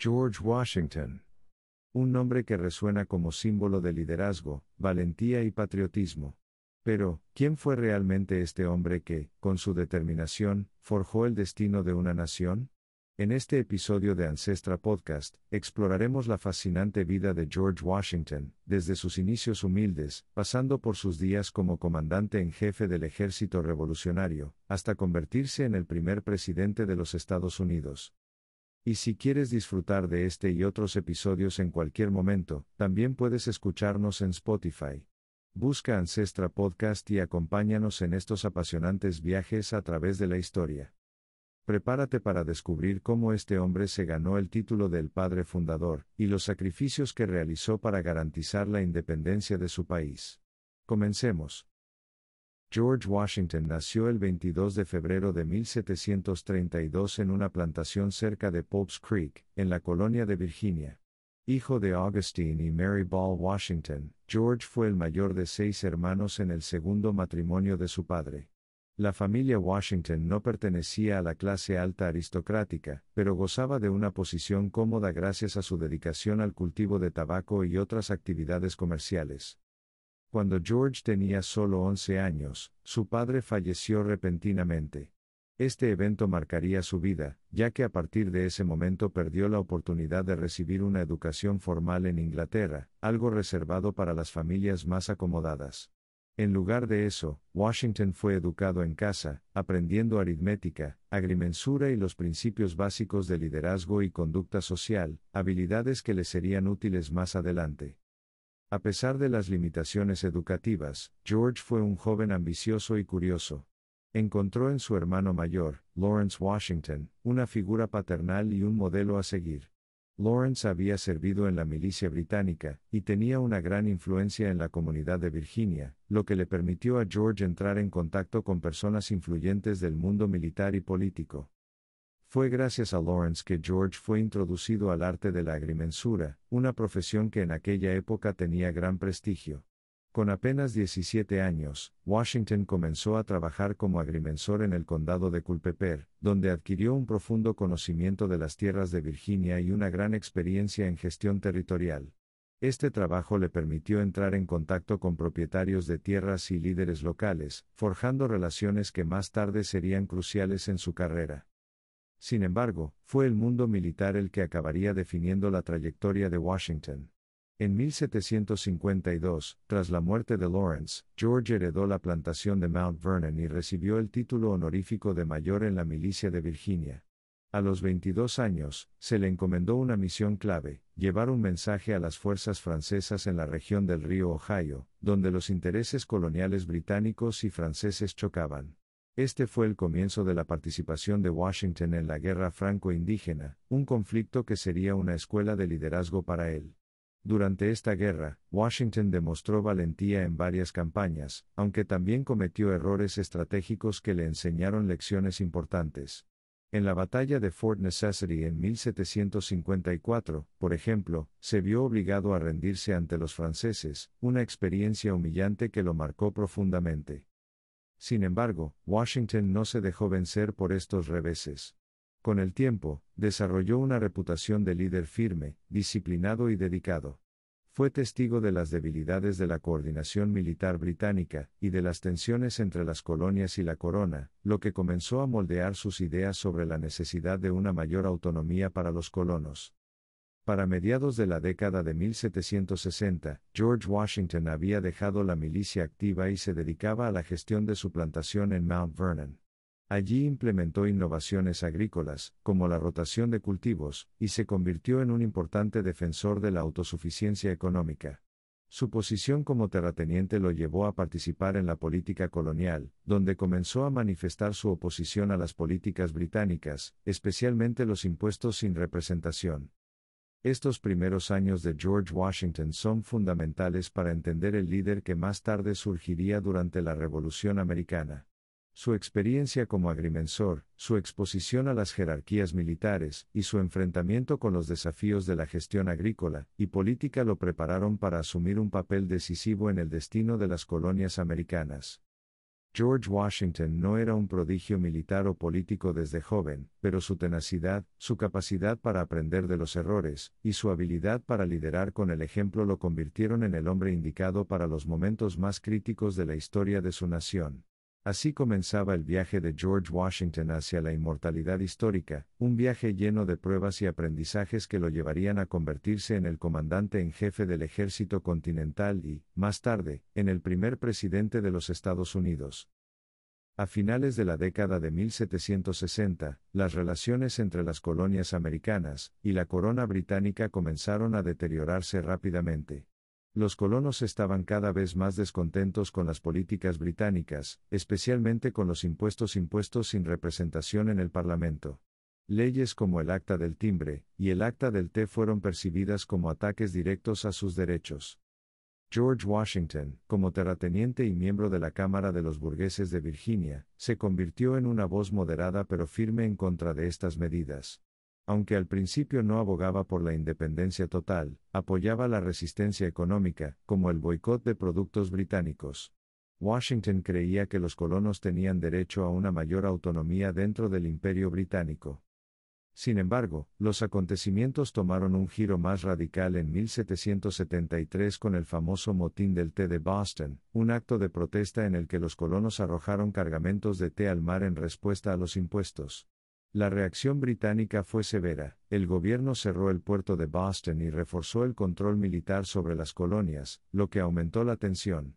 George Washington. Un nombre que resuena como símbolo de liderazgo, valentía y patriotismo. Pero, ¿quién fue realmente este hombre que, con su determinación, forjó el destino de una nación? En este episodio de Ancestra Podcast, exploraremos la fascinante vida de George Washington, desde sus inicios humildes, pasando por sus días como comandante en jefe del ejército revolucionario, hasta convertirse en el primer presidente de los Estados Unidos. Y si quieres disfrutar de este y otros episodios en cualquier momento, también puedes escucharnos en Spotify. Busca Ancestra Podcast y acompáñanos en estos apasionantes viajes a través de la historia. Prepárate para descubrir cómo este hombre se ganó el título del padre fundador, y los sacrificios que realizó para garantizar la independencia de su país. Comencemos. George Washington nació el 22 de febrero de 1732 en una plantación cerca de Pope's Creek, en la colonia de Virginia. Hijo de Augustine y Mary Ball Washington, George fue el mayor de 6 hermanos en el segundo matrimonio de su padre. La familia Washington no pertenecía a la clase alta aristocrática, pero gozaba de una posición cómoda gracias a su dedicación al cultivo de tabaco y otras actividades comerciales. Cuando George tenía solo 11 años, su padre falleció repentinamente. Este evento marcaría su vida, ya que a partir de ese momento perdió la oportunidad de recibir una educación formal en Inglaterra, algo reservado para las familias más acomodadas. En lugar de eso, Washington fue educado en casa, aprendiendo aritmética, agrimensura y los principios básicos de liderazgo y conducta social, habilidades que le serían útiles más adelante. A pesar de las limitaciones educativas, George fue un joven ambicioso y curioso. Encontró en su hermano mayor, Lawrence Washington, una figura paternal y un modelo a seguir. Lawrence había servido en la milicia británica, y tenía una gran influencia en la comunidad de Virginia, lo que le permitió a George entrar en contacto con personas influyentes del mundo militar y político. Fue gracias a Lawrence que George fue introducido al arte de la agrimensura, una profesión que en aquella época tenía gran prestigio. Con apenas 17 años, Washington comenzó a trabajar como agrimensor en el condado de Culpeper, donde adquirió un profundo conocimiento de las tierras de Virginia y una gran experiencia en gestión territorial. Este trabajo le permitió entrar en contacto con propietarios de tierras y líderes locales, forjando relaciones que más tarde serían cruciales en su carrera. Sin embargo, fue el mundo militar el que acabaría definiendo la trayectoria de Washington. En 1752, tras la muerte de Lawrence, George heredó la plantación de Mount Vernon y recibió el título honorífico de mayor en la milicia de Virginia. A los 22 años, se le encomendó una misión clave: llevar un mensaje a las fuerzas francesas en la región del río Ohio, donde los intereses coloniales británicos y franceses chocaban. Este fue el comienzo de la participación de Washington en la Guerra Franco-Indígena, un conflicto que sería una escuela de liderazgo para él. Durante esta guerra, Washington demostró valentía en varias campañas, aunque también cometió errores estratégicos que le enseñaron lecciones importantes. En la batalla de Fort Necessity en 1754, por ejemplo, se vio obligado a rendirse ante los franceses, una experiencia humillante que lo marcó profundamente. Sin embargo, Washington no se dejó vencer por estos reveses. Con el tiempo, desarrolló una reputación de líder firme, disciplinado y dedicado. Fue testigo de las debilidades de la coordinación militar británica, y de las tensiones entre las colonias y la corona, lo que comenzó a moldear sus ideas sobre la necesidad de una mayor autonomía para los colonos. Para mediados de la década de 1760, George Washington había dejado la milicia activa y se dedicaba a la gestión de su plantación en Mount Vernon. Allí implementó innovaciones agrícolas, como la rotación de cultivos, y se convirtió en un importante defensor de la autosuficiencia económica. Su posición como terrateniente lo llevó a participar en la política colonial, donde comenzó a manifestar su oposición a las políticas británicas, especialmente los impuestos sin representación. Estos primeros años de George Washington son fundamentales para entender el líder que más tarde surgiría durante la Revolución Americana. Su experiencia como agrimensor, su exposición a las jerarquías militares, y su enfrentamiento con los desafíos de la gestión agrícola y política lo prepararon para asumir un papel decisivo en el destino de las colonias americanas. George Washington no era un prodigio militar o político desde joven, pero su tenacidad, su capacidad para aprender de los errores, y su habilidad para liderar con el ejemplo lo convirtieron en el hombre indicado para los momentos más críticos de la historia de su nación. Así comenzaba el viaje de George Washington hacia la inmortalidad histórica, un viaje lleno de pruebas y aprendizajes que lo llevarían a convertirse en el comandante en jefe del ejército continental y, más tarde, en el primer presidente de los Estados Unidos. A finales de la década de 1760, las relaciones entre las colonias americanas y la corona británica comenzaron a deteriorarse rápidamente. Los colonos estaban cada vez más descontentos con las políticas británicas, especialmente con los impuestos sin representación en el Parlamento. Leyes como el Acta del Timbre y el Acta del Té fueron percibidas como ataques directos a sus derechos. George Washington, como terrateniente y miembro de la Cámara de los Burgueses de Virginia, se convirtió en una voz moderada pero firme en contra de estas medidas. Aunque al principio no abogaba por la independencia total, apoyaba la resistencia económica, como el boicot de productos británicos. Washington creía que los colonos tenían derecho a una mayor autonomía dentro del Imperio británico. Sin embargo, los acontecimientos tomaron un giro más radical en 1773 con el famoso Motín del Té de Boston, un acto de protesta en el que los colonos arrojaron cargamentos de té al mar en respuesta a los impuestos. La reacción británica fue severa, el gobierno cerró el puerto de Boston y reforzó el control militar sobre las colonias, lo que aumentó la tensión.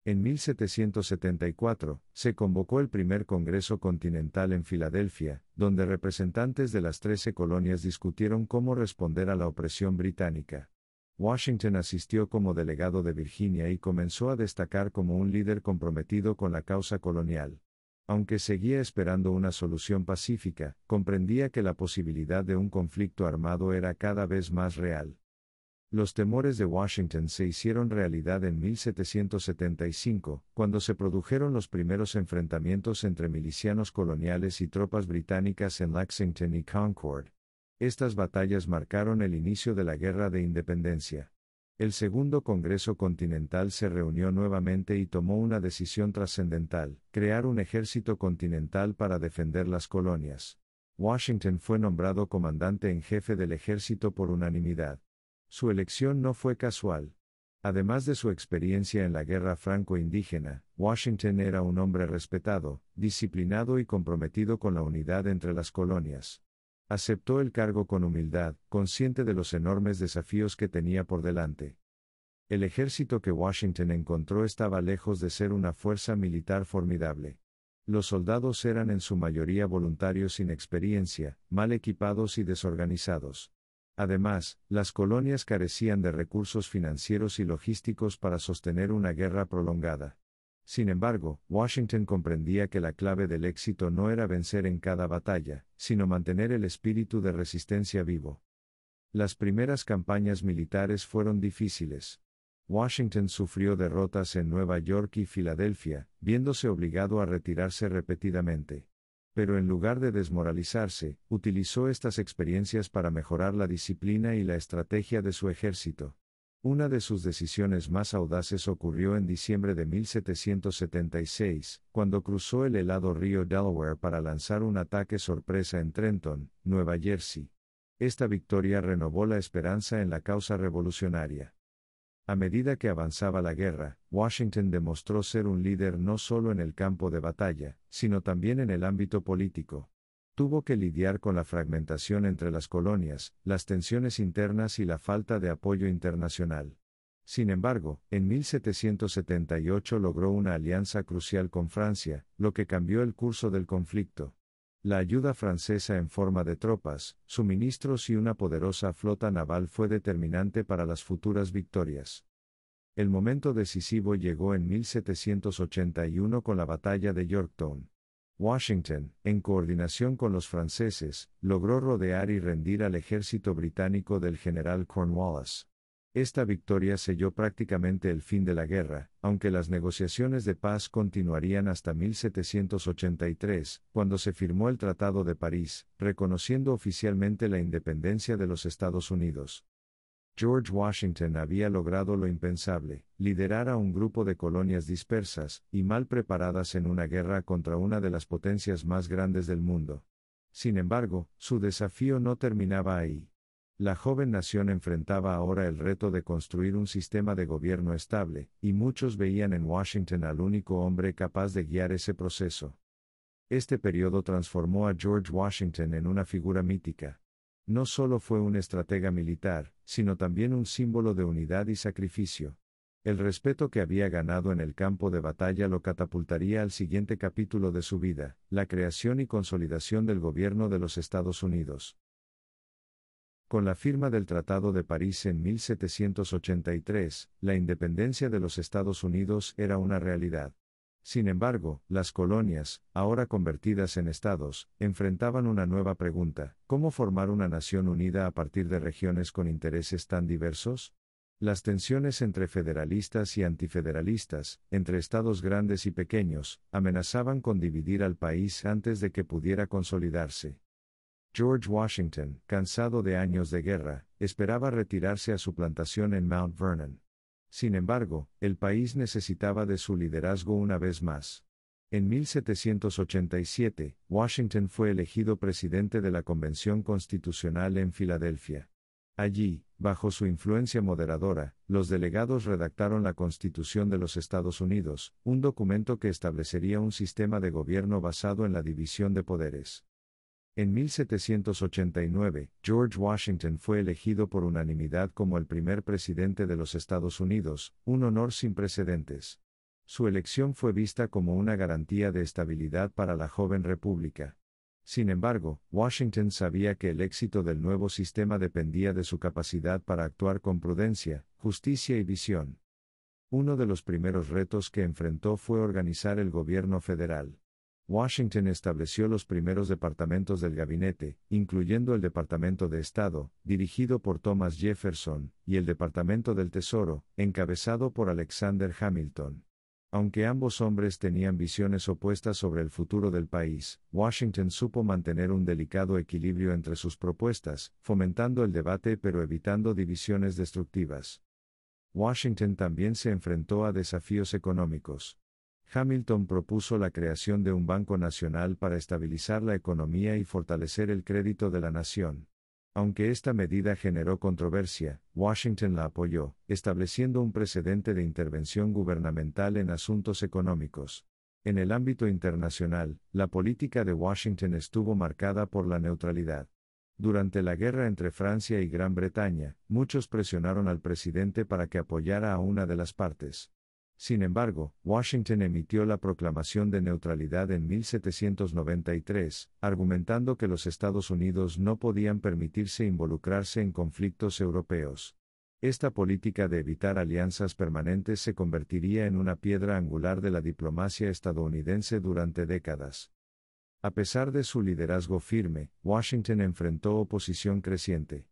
En 1774, se convocó el primer Congreso Continental en Filadelfia, donde representantes de las 13 colonias discutieron cómo responder a la opresión británica. Washington asistió como delegado de Virginia y comenzó a destacar como un líder comprometido con la causa colonial. Aunque seguía esperando una solución pacífica, comprendía que la posibilidad de un conflicto armado era cada vez más real. Los temores de Washington se hicieron realidad en 1775, cuando se produjeron los primeros enfrentamientos entre milicianos coloniales y tropas británicas en Lexington y Concord. Estas batallas marcaron el inicio de la Guerra de Independencia. El Segundo Congreso Continental se reunió nuevamente y tomó una decisión trascendental: crear un ejército continental para defender las colonias. Washington fue nombrado comandante en jefe del ejército por unanimidad. Su elección no fue casual. Además de su experiencia en la guerra franco-indígena, Washington era un hombre respetado, disciplinado y comprometido con la unidad entre las colonias. Aceptó el cargo con humildad, consciente de los enormes desafíos que tenía por delante. El ejército que Washington encontró estaba lejos de ser una fuerza militar formidable. Los soldados eran en su mayoría voluntarios sin experiencia, mal equipados y desorganizados. Además, las colonias carecían de recursos financieros y logísticos para sostener una guerra prolongada. Sin embargo, Washington comprendía que la clave del éxito no era vencer en cada batalla, sino mantener el espíritu de resistencia vivo. Las primeras campañas militares fueron difíciles. Washington sufrió derrotas en Nueva York y Filadelfia, viéndose obligado a retirarse repetidamente. Pero en lugar de desmoralizarse, utilizó estas experiencias para mejorar la disciplina y la estrategia de su ejército. Una de sus decisiones más audaces ocurrió en diciembre de 1776, cuando cruzó el helado río Delaware para lanzar un ataque sorpresa en Trenton, Nueva Jersey. Esta victoria renovó la esperanza en la causa revolucionaria. A medida que avanzaba la guerra, Washington demostró ser un líder no solo en el campo de batalla, sino también en el ámbito político. Tuvo que lidiar con la fragmentación entre las colonias, las tensiones internas y la falta de apoyo internacional. Sin embargo, en 1778 logró una alianza crucial con Francia, lo que cambió el curso del conflicto. La ayuda francesa en forma de tropas, suministros y una poderosa flota naval fue determinante para las futuras victorias. El momento decisivo llegó en 1781 con la batalla de Yorktown. Washington, en coordinación con los franceses, logró rodear y rendir al ejército británico del general Cornwallis. Esta victoria selló prácticamente el fin de la guerra, aunque las negociaciones de paz continuarían hasta 1783, cuando se firmó el Tratado de París, reconociendo oficialmente la independencia de los Estados Unidos. George Washington había logrado lo impensable, liderar a un grupo de colonias dispersas y mal preparadas en una guerra contra una de las potencias más grandes del mundo. Sin embargo, su desafío no terminaba ahí. La joven nación enfrentaba ahora el reto de construir un sistema de gobierno estable, y muchos veían en Washington al único hombre capaz de guiar ese proceso. Este periodo transformó a George Washington en una figura mítica. No solo fue un estratega militar, sino también un símbolo de unidad y sacrificio. El respeto que había ganado en el campo de batalla lo catapultaría al siguiente capítulo de su vida, la creación y consolidación del gobierno de los Estados Unidos. Con la firma del Tratado de París en 1783, la independencia de los Estados Unidos era una realidad. Sin embargo, las colonias, ahora convertidas en estados, enfrentaban una nueva pregunta: ¿cómo formar una nación unida a partir de regiones con intereses tan diversos? Las tensiones entre federalistas y antifederalistas, entre estados grandes y pequeños, amenazaban con dividir al país antes de que pudiera consolidarse. George Washington, cansado de años de guerra, esperaba retirarse a su plantación en Mount Vernon. Sin embargo, el país necesitaba de su liderazgo una vez más. En 1787, Washington fue elegido presidente de la Convención Constitucional en Filadelfia. Allí, bajo su influencia moderadora, los delegados redactaron la Constitución de los Estados Unidos, un documento que establecería un sistema de gobierno basado en la división de poderes. En 1789, George Washington fue elegido por unanimidad como el primer presidente de los Estados Unidos, un honor sin precedentes. Su elección fue vista como una garantía de estabilidad para la joven república. Sin embargo, Washington sabía que el éxito del nuevo sistema dependía de su capacidad para actuar con prudencia, justicia y visión. Uno de los primeros retos que enfrentó fue organizar el gobierno federal. Washington estableció los primeros departamentos del gabinete, incluyendo el Departamento de Estado, dirigido por Thomas Jefferson, y el Departamento del Tesoro, encabezado por Alexander Hamilton. Aunque ambos hombres tenían visiones opuestas sobre el futuro del país, Washington supo mantener un delicado equilibrio entre sus propuestas, fomentando el debate pero evitando divisiones destructivas. Washington también se enfrentó a desafíos económicos. Hamilton propuso la creación de un banco nacional para estabilizar la economía y fortalecer el crédito de la nación. Aunque esta medida generó controversia, Washington la apoyó, estableciendo un precedente de intervención gubernamental en asuntos económicos. En el ámbito internacional, la política de Washington estuvo marcada por la neutralidad. Durante la guerra entre Francia y Gran Bretaña, muchos presionaron al presidente para que apoyara a una de las partes. Sin embargo, Washington emitió la proclamación de neutralidad en 1793, argumentando que los Estados Unidos no podían permitirse involucrarse en conflictos europeos. Esta política de evitar alianzas permanentes se convertiría en una piedra angular de la diplomacia estadounidense durante décadas. A pesar de su liderazgo firme, Washington enfrentó oposición creciente.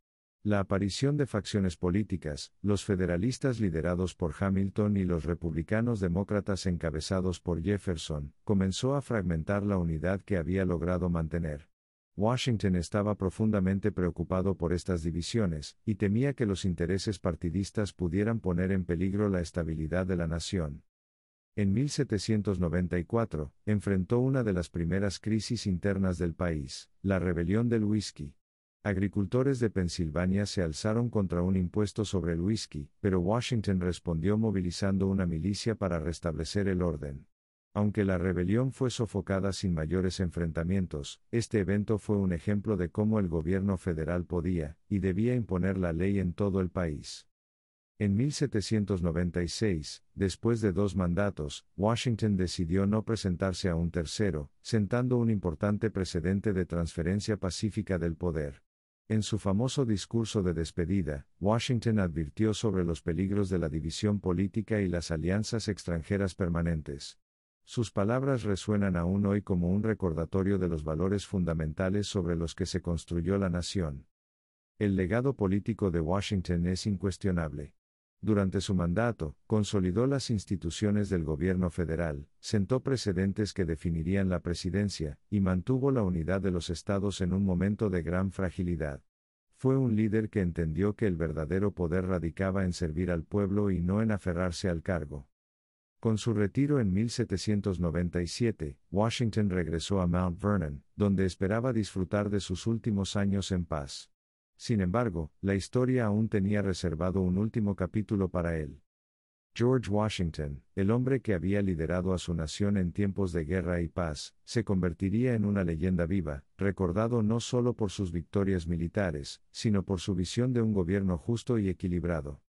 La aparición de facciones políticas, los federalistas liderados por Hamilton y los republicanos demócratas encabezados por Jefferson, comenzó a fragmentar la unidad que había logrado mantener. Washington estaba profundamente preocupado por estas divisiones, y temía que los intereses partidistas pudieran poner en peligro la estabilidad de la nación. En 1794, enfrentó una de las primeras crisis internas del país, la rebelión del whisky. Agricultores de Pensilvania se alzaron contra un impuesto sobre el whisky, pero Washington respondió movilizando una milicia para restablecer el orden. Aunque la rebelión fue sofocada sin mayores enfrentamientos, este evento fue un ejemplo de cómo el gobierno federal podía, y debía imponer la ley en todo el país. En 1796, después de 2 mandatos, Washington decidió no presentarse a un tercero, sentando un importante precedente de transferencia pacífica del poder. En su famoso discurso de despedida, Washington advirtió sobre los peligros de la división política y las alianzas extranjeras permanentes. Sus palabras resuenan aún hoy como un recordatorio de los valores fundamentales sobre los que se construyó la nación. El legado político de Washington es incuestionable. Durante su mandato, consolidó las instituciones del gobierno federal, sentó precedentes que definirían la presidencia, y mantuvo la unidad de los estados en un momento de gran fragilidad. Fue un líder que entendió que el verdadero poder radicaba en servir al pueblo y no en aferrarse al cargo. Con su retiro en 1797, Washington regresó a Mount Vernon, donde esperaba disfrutar de sus últimos años en paz. Sin embargo, la historia aún tenía reservado un último capítulo para él. George Washington, el hombre que había liderado a su nación en tiempos de guerra y paz, se convertiría en una leyenda viva, recordado no solo por sus victorias militares, sino por su visión de un gobierno justo y equilibrado.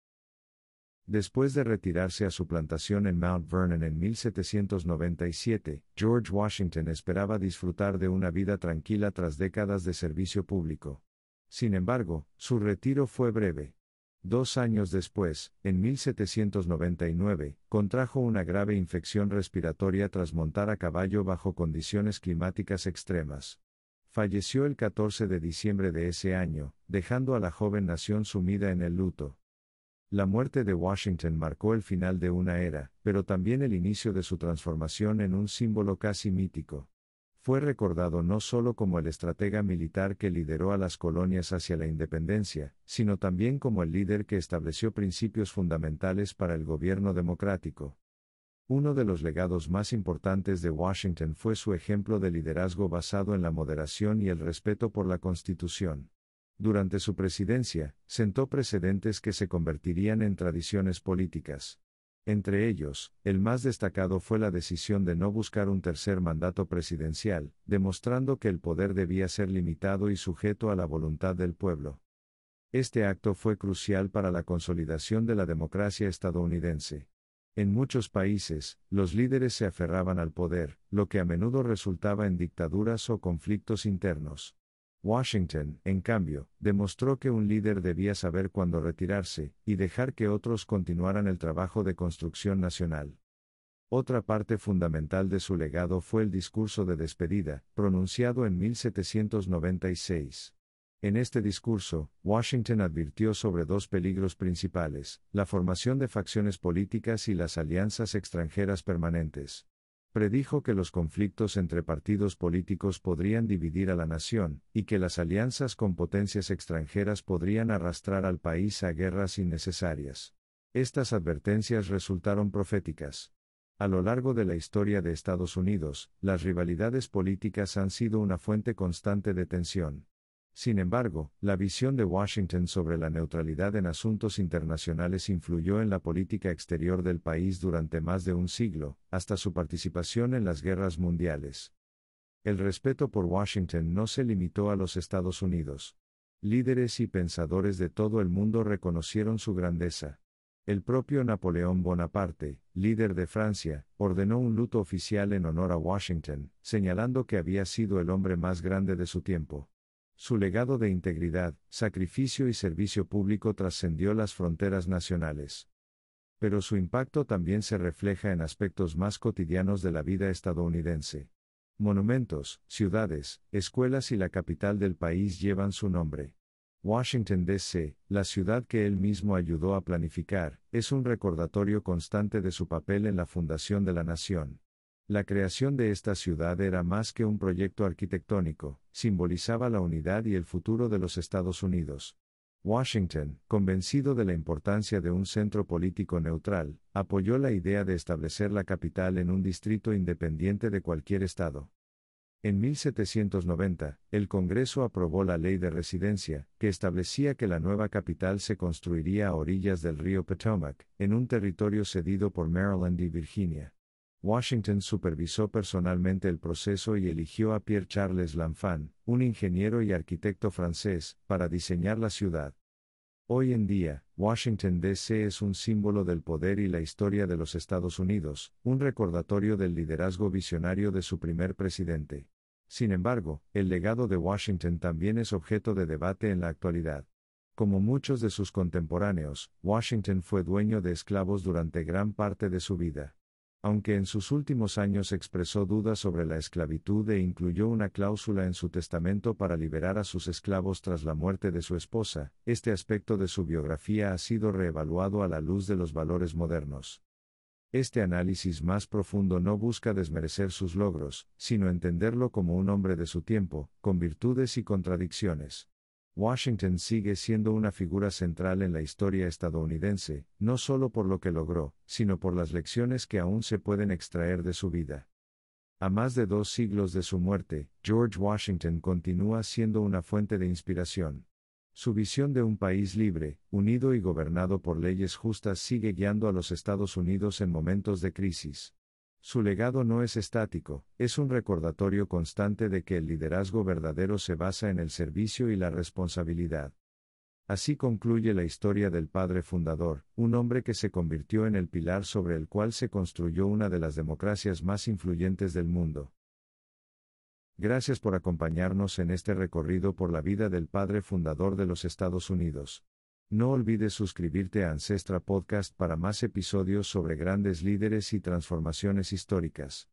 Después de retirarse a su plantación en Mount Vernon en 1797, George Washington esperaba disfrutar de una vida tranquila tras décadas de servicio público. Sin embargo, su retiro fue breve. 2 años después, en 1799, contrajo una grave infección respiratoria tras montar a caballo bajo condiciones climáticas extremas. Falleció el 14 de diciembre de ese año, dejando a la joven nación sumida en el luto. La muerte de Washington marcó el final de una era, pero también el inicio de su transformación en un símbolo casi mítico. Fue recordado no solo como el estratega militar que lideró a las colonias hacia la independencia, sino también como el líder que estableció principios fundamentales para el gobierno democrático. Uno de los legados más importantes de Washington fue su ejemplo de liderazgo basado en la moderación y el respeto por la Constitución. Durante su presidencia, sentó precedentes que se convertirían en tradiciones políticas. Entre ellos, el más destacado fue la decisión de no buscar un tercer mandato presidencial, demostrando que el poder debía ser limitado y sujeto a la voluntad del pueblo. Este acto fue crucial para la consolidación de la democracia estadounidense. En muchos países, los líderes se aferraban al poder, lo que a menudo resultaba en dictaduras o conflictos internos. Washington, en cambio, demostró que un líder debía saber cuándo retirarse, y dejar que otros continuaran el trabajo de construcción nacional. Otra parte fundamental de su legado fue el discurso de despedida, pronunciado en 1796. En este discurso, Washington advirtió sobre 2 peligros principales: la formación de facciones políticas y las alianzas extranjeras permanentes. Predijo que los conflictos entre partidos políticos podrían dividir a la nación, y que las alianzas con potencias extranjeras podrían arrastrar al país a guerras innecesarias. Estas advertencias resultaron proféticas. A lo largo de la historia de Estados Unidos, las rivalidades políticas han sido una fuente constante de tensión. Sin embargo, la visión de Washington sobre la neutralidad en asuntos internacionales influyó en la política exterior del país durante más de un siglo, hasta su participación en las guerras mundiales. El respeto por Washington no se limitó a los Estados Unidos. Líderes y pensadores de todo el mundo reconocieron su grandeza. El propio Napoleón Bonaparte, líder de Francia, ordenó un luto oficial en honor a Washington, señalando que había sido el hombre más grande de su tiempo. Su legado de integridad, sacrificio y servicio público trascendió las fronteras nacionales. Pero su impacto también se refleja en aspectos más cotidianos de la vida estadounidense. Monumentos, ciudades, escuelas y la capital del país llevan su nombre. Washington, D.C., la ciudad que él mismo ayudó a planificar, es un recordatorio constante de su papel en la fundación de la nación. La creación de esta ciudad era más que un proyecto arquitectónico, simbolizaba la unidad y el futuro de los Estados Unidos. Washington, convencido de la importancia de un centro político neutral, apoyó la idea de establecer la capital en un distrito independiente de cualquier estado. En 1790, el Congreso aprobó la Ley de Residencia, que establecía que la nueva capital se construiría a orillas del río Potomac, en un territorio cedido por Maryland y Virginia. Washington supervisó personalmente el proceso y eligió a Pierre-Charles L'Enfant, un ingeniero y arquitecto francés, para diseñar la ciudad. Hoy en día, Washington, D.C. es un símbolo del poder y la historia de los Estados Unidos, un recordatorio del liderazgo visionario de su primer presidente. Sin embargo, el legado de Washington también es objeto de debate en la actualidad. Como muchos de sus contemporáneos, Washington fue dueño de esclavos durante gran parte de su vida. Aunque en sus últimos años expresó dudas sobre la esclavitud e incluyó una cláusula en su testamento para liberar a sus esclavos tras la muerte de su esposa, este aspecto de su biografía ha sido reevaluado a la luz de los valores modernos. Este análisis más profundo no busca desmerecer sus logros, sino entenderlo como un hombre de su tiempo, con virtudes y contradicciones. Washington sigue siendo una figura central en la historia estadounidense, no solo por lo que logró, sino por las lecciones que aún se pueden extraer de su vida. A más de 2 siglos de su muerte, George Washington continúa siendo una fuente de inspiración. Su visión de un país libre, unido y gobernado por leyes justas sigue guiando a los Estados Unidos en momentos de crisis. Su legado no es estático, es un recordatorio constante de que el liderazgo verdadero se basa en el servicio y la responsabilidad. Así concluye la historia del padre fundador, un hombre que se convirtió en el pilar sobre el cual se construyó una de las democracias más influyentes del mundo. Gracias por acompañarnos en este recorrido por la vida del padre fundador de los Estados Unidos. No olvides suscribirte a Ancestra Podcast para más episodios sobre grandes líderes y transformaciones históricas.